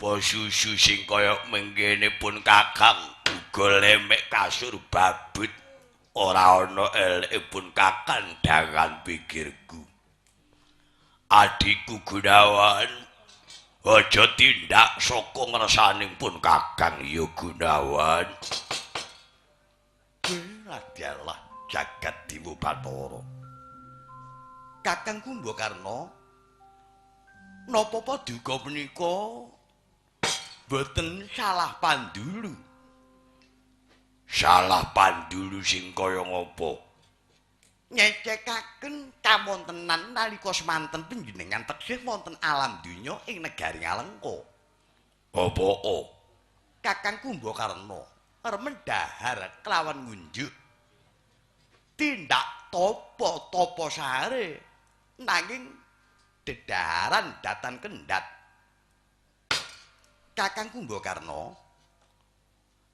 Rupa susu sing kaya mengkene pun Kakang uga lemek kasur babut. Ora ana elekipun kakandangan pikirku. Adikku Gunawan, aja tindak saka ngersaning pun Kakang ya Gunawan. Adalah jagat Dewa Bathara. Kakang Kumbakarna, napa paduka menika boten salah pandulu? Salah pandulu sing kaya ngapa? Nyecekaken kawontenan nalika semanten panjenengan teksih wonten alam donya ing negari Alengka. Apa? Kakang Kumbakarna remen dahar kelawan ngunjuk tindak topo sare nanging dedaharan datan kendhat. Kakang Kumbakarna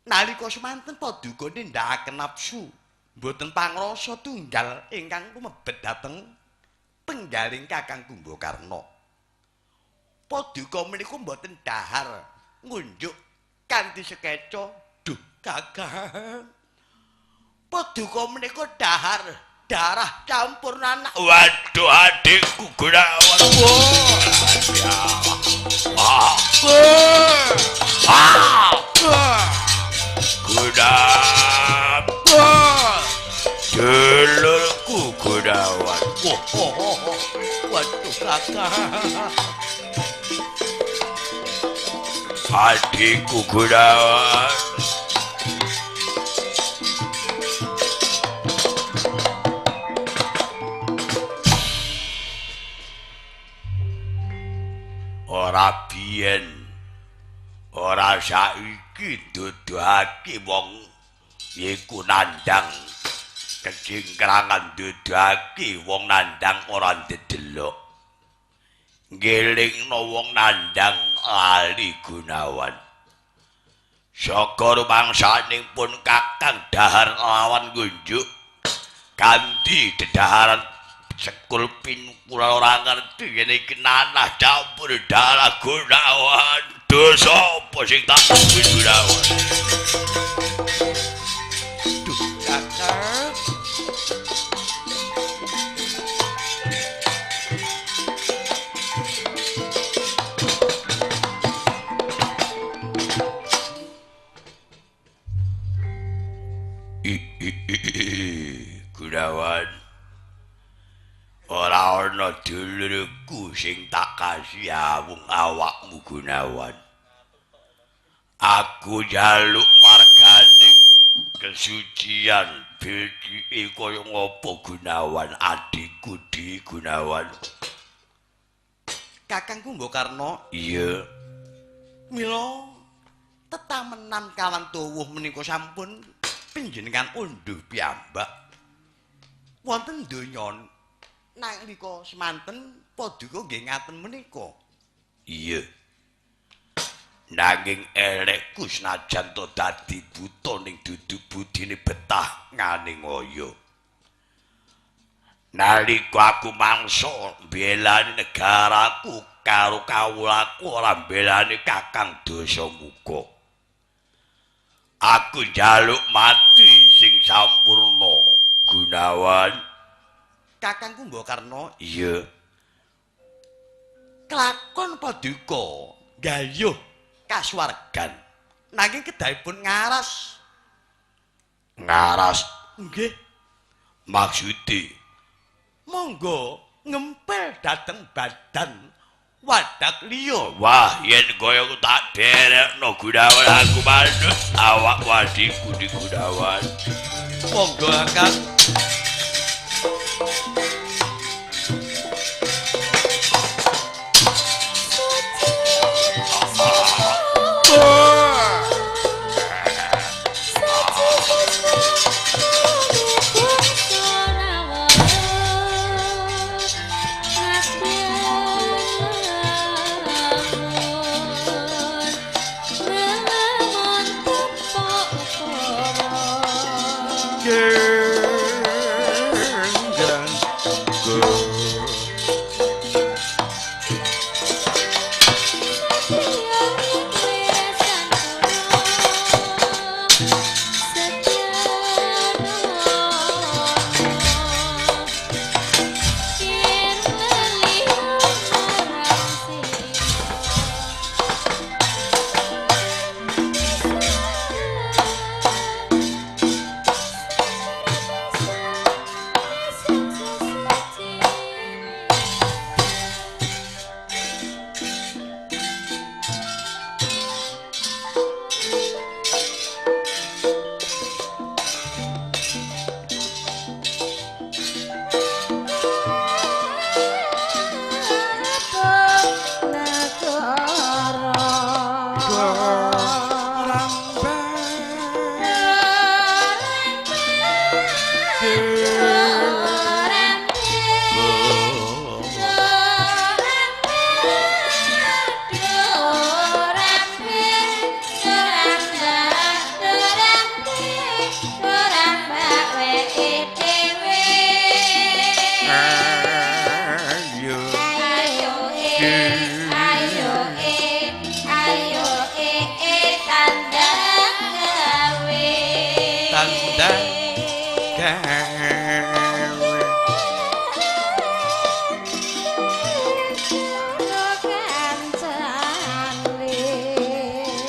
nalika semanten paduka nindakaken nafsu mboten pangrasa tunggal ingkang lumebet dhateng penggaling Kakang Kumbakarna. Paduka menika mboten dahar ngunjuk kanthi sekeca, duh Kakang. Paduka menika dahar darah campur nanak. Waduh adikku Gunawan. Gunawan. Dulurku Gunawan. Waduh Kakang. Adikku Gunawan. Ora biyen, ora saiki duduhake wong iku nandhang kecingkrangan duduhake wong nandhang ora ndedelok. Ngelingno wong nandhang lali Gunawan. Saka rumangsaning pun Kakang dahar lawan ngunjuk kanthi dedaharan sekul pinukula ora ngerti yen iki nanah campur darah Gunawan. Dosa apa sing tak kuwi Gunawan? Duh Kakang. Gunawan, ora ana dulurku sing tak kasih awung awakmu Gunawan. Aku njaluk marganing kesucian becike kaya ngapa Gunawan, adikku Di Gunawan. Kakang Kumbakarna, iya. Mila tetamenan kawan tuwuh menika sampun panjenengan undhuh piyambak wonten donya nalika semanten paduka nggih ngaten menika. Iya. Nanging elekku senajan to dadi buta ning dudu budine betah ngane ngoyo. Nalika aku mangsa mbelani negaraku karo kawulaku ora mbelani Kakang Dasamuka. Aku njaluk mati sing sampurna Gunawan. Kakang Kumbakarna, iya. Kelakon paduka gayuh kasuwargan nanging kedahipun ngaras. Ngaras? Nggih. Maksude monggo ngempel dhateng badan wadak liya. Wah, yen kaya tak derekno Gunawan aku manut awak wadikku Di Gunawan. Monggo Kakang.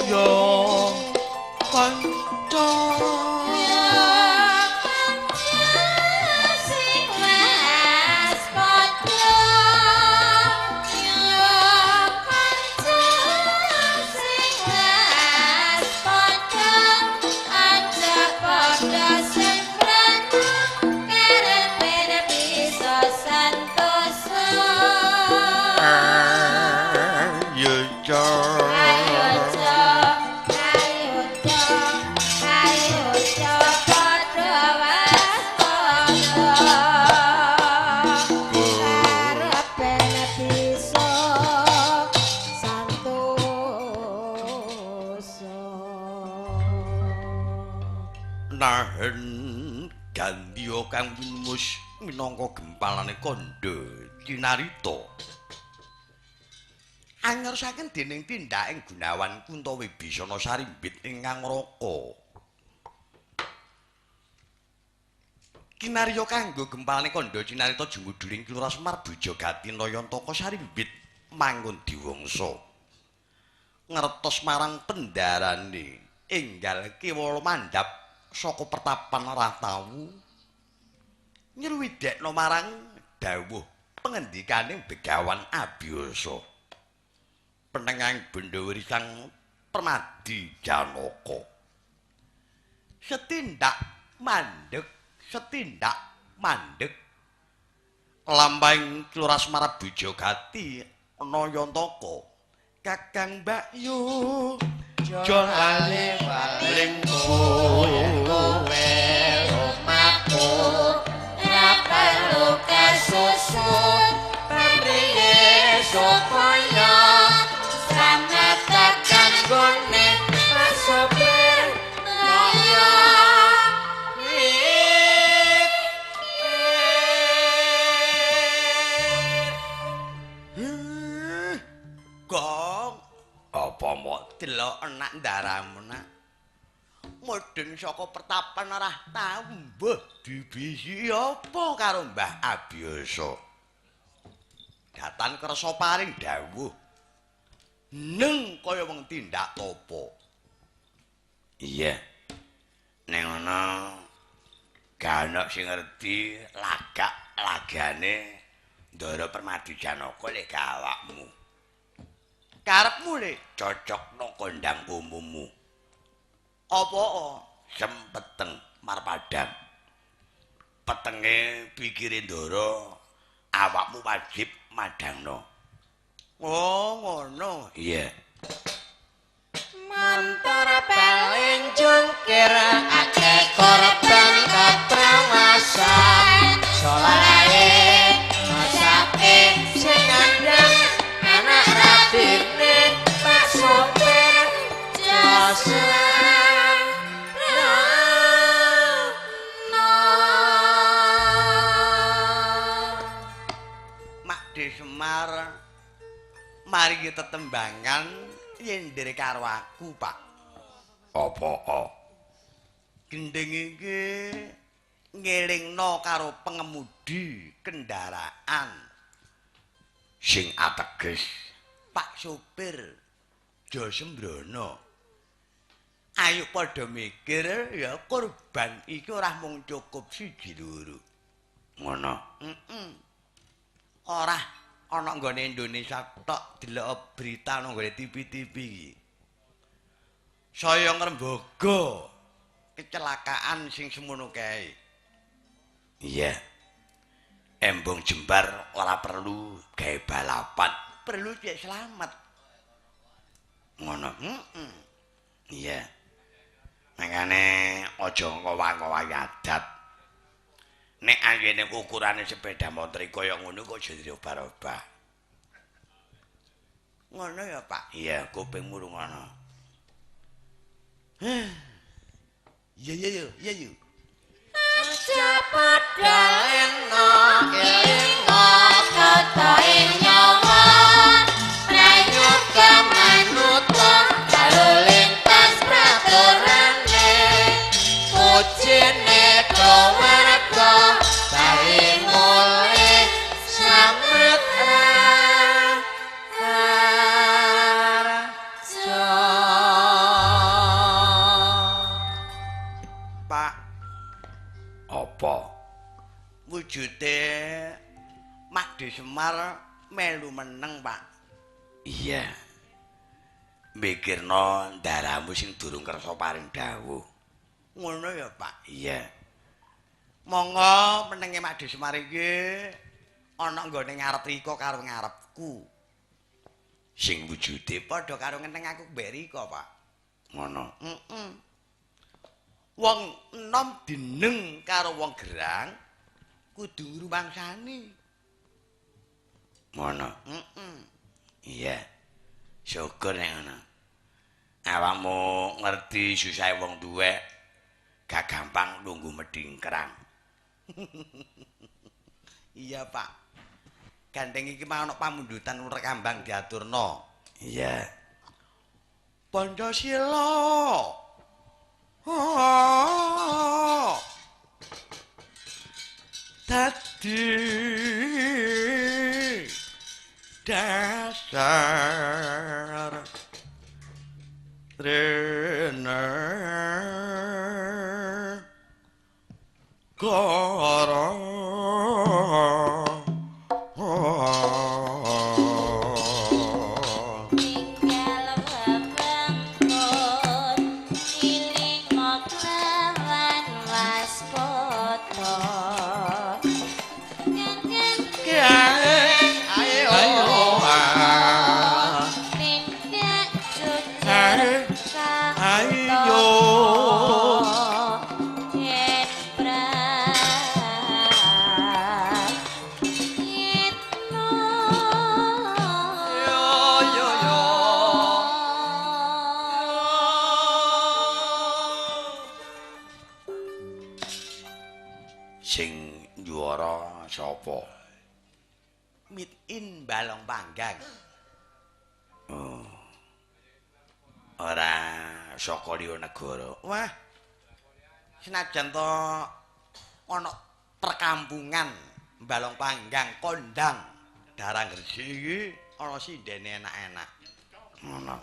yo kanca nahen gandiya kang winmus minangka gempalane kandha Kinarita angersaken dening tindhaking Gunawan Kuntawibisana Sarimbit ingkang raka kinarya kanggo gempalane kandha Kinarita jumuduring Kelurahan Semar Bojogati Nayantaka Sarimbit manggon diwangsa ngertos marang pendarane enggal kewala mandhap saka pertapan Ratawu nyruwidekna marang dawuh pengendikaning Begawan Abiyasa penengang Bandawari Sang Permadi Janaka setindak mandheg lampahing Kelurahan Semar Bojogati Nayantaka Kakang Mbakyu jolane paling kowe omahku ora perlu kesusun pamriye supaya sangat tekan gone pasopir kaya Gong apa mok delok enak ndaramu nak mudhun saka pertapan arah tau mbah dibisi apa karo Mbah Abiyasa datan kersa paring dawuh neng kaya wong tindak topo iya ning ana gak ana sing ngerti lagane Ndara Permadi Janaka lek awakmu karepmu le cocokno kondang umummu apa sempeteng marpadang petenge pikire Ndara awakmu wajib madangno oh ngono iya montor paling jungkir akeh korban katrawasan solae masake sing ngandhang anak ratine Pak Sopir jasa Semar mari kita tembangan yendere karo aku Pak apa gendeng iki ngelingno karo pengemudi kendaraan sing ateges Pak Sopir Jo Sembrono ayo padha mikir ya korban iki ora mung cukup siji loro ngono ora ana nggone Indonesia tok delok berita nang nggone TV-TV iki. Saya ngrembaga kecelakaan sing semono kae. Iya. Embong jembar ora perlu gawe balapan, perlu cek selamat. Ngono. Iya. Makane aja ngowah-ngowah adat. Nek anggene ukurane sepeda motor kaya ngono kok aja dirubah-rubah. Ngono ya, Pak. Iya, kupingmu ngono. Iya. Aja padha eno elingo kotoe nyawa. Prayoga manut karo lintas praturane. Pucine keluarga bali mulih samudra. Harjo Apa? Wujude Made Semar melu meneng, Pak. Iya. Mikirno ndaramu sing durung kersa paring dawuh. Ngono ya, Pak. Iya. Monggo menenge Made Semar iki ana nggone ngarep rika karo ngarepku. Sing wujude Padha karo ngeneng aku mbek rika, Pak. ngono. Wong enom dineng karo wong gerang kudu ngrumangsani. Ngono. Iya. Syukur nek ngono. Awakmu ngerti susahe wong tuwek gak gampang nunggu medingkrang. Iya, Pak. Gandeng iki mau ana pamundutan rekambang diaturno. Iya. Pancasila. Oh. Dadi dasar Goro Sing juara sapa? Meet in Balong Panggang. Oh. Ora saka liya negara. Wah. Senajan to ana perkampungan Balong Panggang kondang Darang Gresik iki ana sindene enak-enak. Ngono.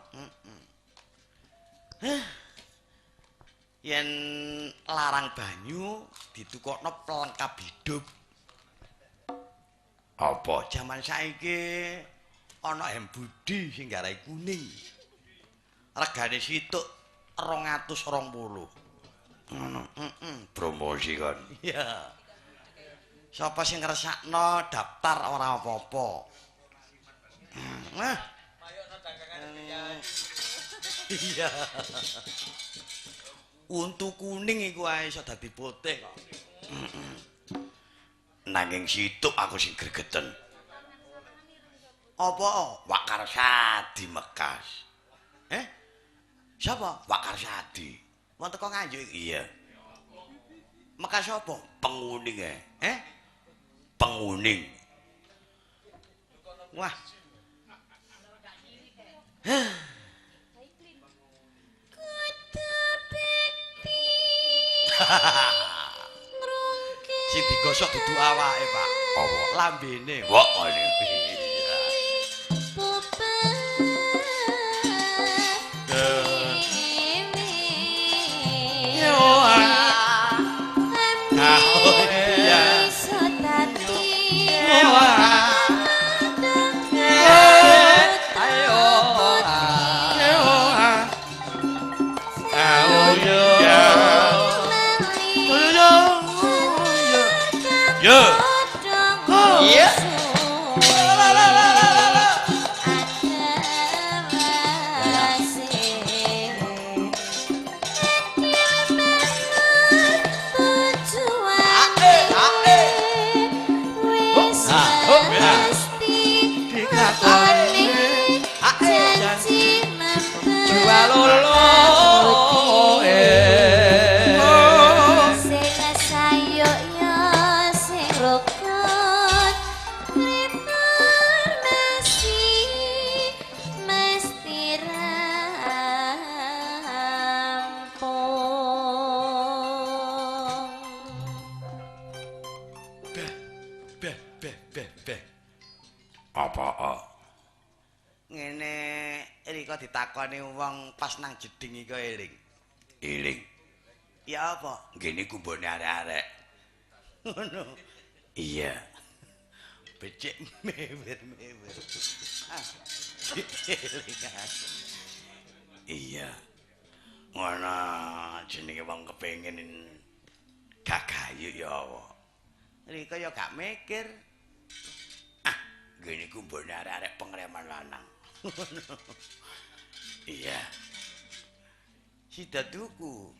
Yen larang banyu ditukokno pelengkap hidup. Apa? Jaman saiki ana hem budi sing garai kuning. Regane situk 220. Ngono. Promosi kan. Iya. Sapa sing ngresakno daftar ora apa-apa. Nah. Iya. Untu kuning iku ae iso dadi putih kok. Nanging situk aku sing gregeten. Apa? Wakar Sadi Mekas. Siapa? Wakar Sadi. Wong teko Nganjuk iki. Iya. Mekas apa? Penguning Eh? Penguning. Wah. Sing digosok dudu awake, Pak. Apa? Lambene. Kok ngene. Apa? Ngene rika ditakoni wong pas nang jeding iku eling. Iling. Ya apa? Ngene kumbone arek-arek. Ngono. Iya. Becik mewer-mewer. Ah. Eling. Iya. Ngono jenenge wong kepengin gagayu ya apa. Rika ya gak mikir. Ah, ngene ku mbone arek-arek pengreman lanang. Iya. Sida tuku.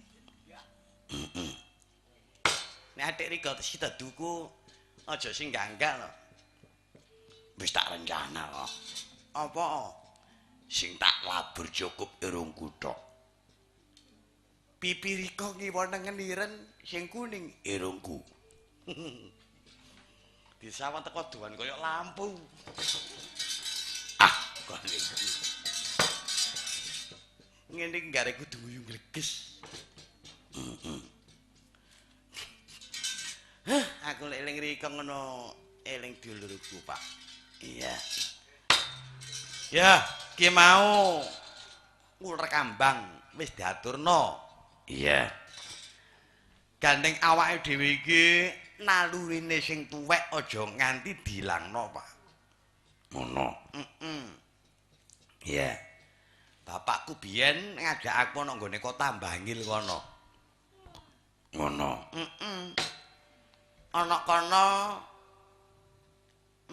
Nek adik Rika sida tuku aja sing ganggal lho. Wis tak rencana kok. Apa? Sing tak labur cukup irungku tok. Pipi Rika ngiwa nengeniren sing kuning Irungku. disawan teko duan kaya lampu. Ah, kok niku. Ngene gare kudu nguyu gleges. Aku lek eling Rika ngono eling dulurku, Pak. Iya. Ya, ki mau uler kambang wis diaturno. Iya. Gandeng awake dhewe iki nalurine sing tuwek aja nganti dilangno, Pak. Ngono. Iya. Bapakku biyen ngajak aku nang nggone kota Bangil kono. Ngono. Ana kono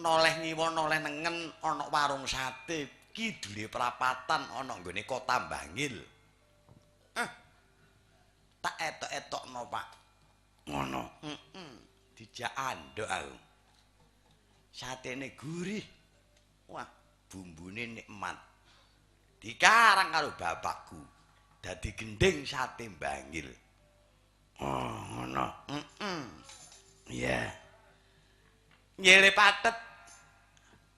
noleh ngiwa noleh nengen ana warung sate kidule perapatan ana nggone kota Bangil. Tak etok-etokno, Pak. Ngono. Dijak andhok aku. Satene gurih. Wah, bumbune nikmat. Dikarang karo bapakku. Dadi gending sate Bangil. Oh, ngono. Iya. Nyele patet.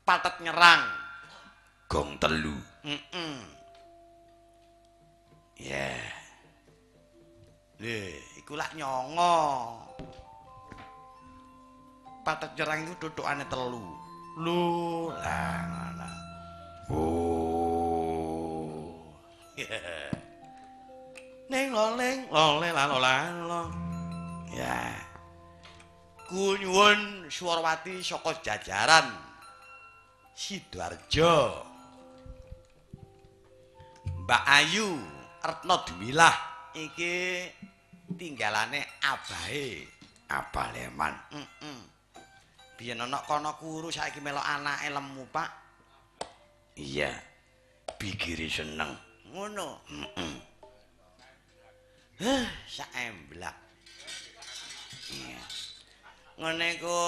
Patet nyerang. Gong telu. Iya. Iku lak nyongo. Patet nyerang itu tutukane telu. Lho, lah ngono. Oh. Ning loleng, lole lalo. Ya. Ku nyuwun Suwarwati saka jajaran Sidoarjo. Mbak Ayu Retno Dumilah iki tinggalane abahe Apa leman? biyen ana kono kuru saiki melok anake lemu, Pak. Iya. Pikiri seneng. Ngono. Sak emblak. Iya. Ngene ku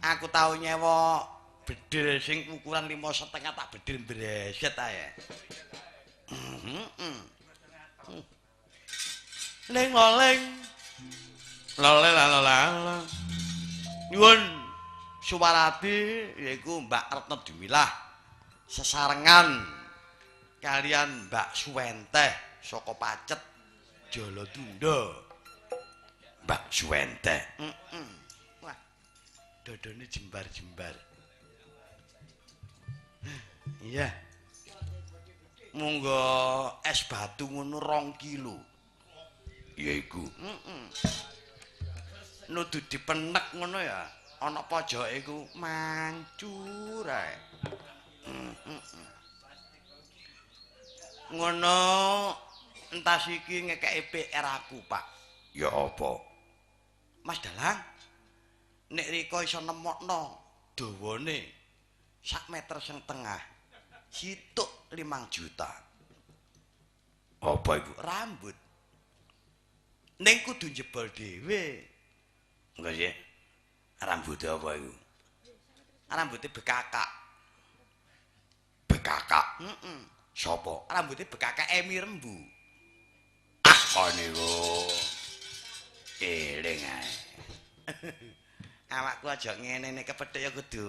aku tau nyewa bedil sing ukuran 5,5 tak bedil mbreset ae. Ning loleng. Lole lala. Nyuwun Suwarati yaiku Mbak Retno Dumilah sesarengan kalian Mbak Suwenteh saka Pacet Jalatunda. Mbak Suwente. Wah, dodone jembar-jembar. Iya. Monggo es batu ngono 2 kilo. Yaiku. Nudu dipenek ngono ya. Ana pojoke iku mancur ae. Ngono entas iki ngekeki PR aku, Pak. Ya apa? Mas Dalang. Nek Rika iso nemokno dawane 1,5 meter. Situk 5 juta. Apa iku? Rambut. Ning kudu jebol dhewe. Enggak sih. Rambutnya apa iku? Rambutnya bekakak. Bekakak. Sopo? Rambutnya bekakak Emi Rembu. Ah, kok niku. Eling ae. Awakku aja ngene nek kepethuk ya kudu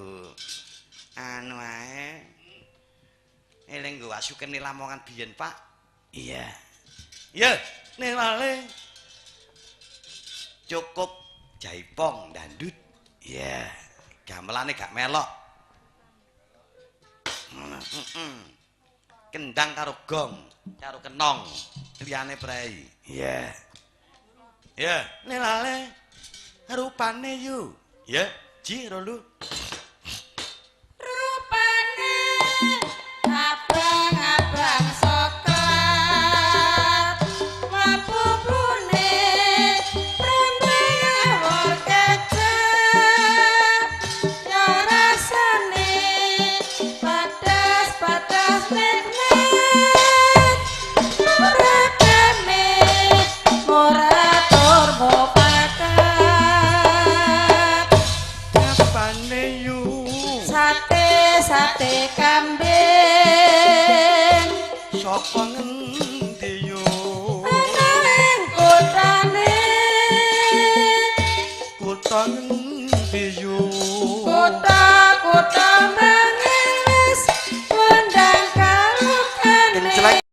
anu ae. Eling nggo asukene Lamongan biyen, Pak. Iya. Ya, nek lale. Cukup jaipong dandut. Iya. Gamelane gak melok. Kendang karo gong, karo kenong, liyane prei. Iya. Ya, nek lale rupane yu. Ya, Ji Rolu. Rupane abang-abang soklat mabubune rendang awor kecap yo rasane padas-padas nikmat regane ora turbo pakat Apane yu? sate kambing Sapa ngendi yu? nang kotane Kutha ngendi yu? kota